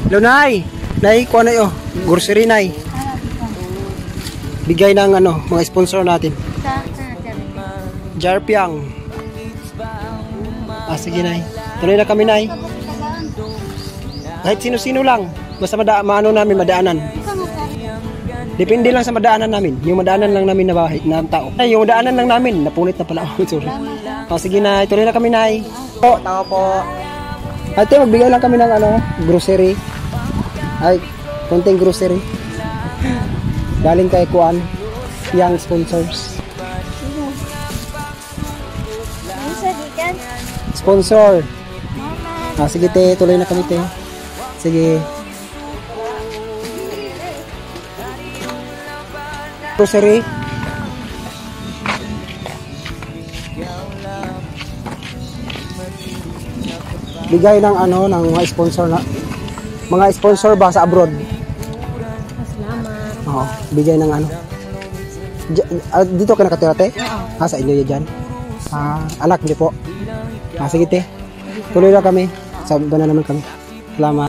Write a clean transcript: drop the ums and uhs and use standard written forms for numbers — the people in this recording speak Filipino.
Hello, Nay. Nay, kuha na yun. Grocery, Nay. Bigay ng ano, mga sponsor natin. Jarpiang. Sige, Nay. Tuloy na kami, Nay. Kahit sino-sino lang. Basta maano namin, madaanan. Depende lang sa madaanan namin. Yung madaanan lang namin na bahay, na tao. Ay, yung madaanan lang namin. Napunit na pala ako. Sorry. Sige, Nay. Tuloy na kami, Nay. Tao po. Ate, magbigay lang kami ng ano, grocery. Ay, konting grocery. Galing kay Kuan, yung sponsors. Sponsor. Sige, te, tuloy na kami, te. Sige. Grocery. Bigay ng ano, ng mga sponsor na. Mga sponsor ba sa abroad? Salamat. Oo, bigay ng ano. Dito ka nakatira, te? Sa inyo yan dyan? Anak niyo po? Sige, te. Tuloy lang kami. Sabi na naman kami. Salamat.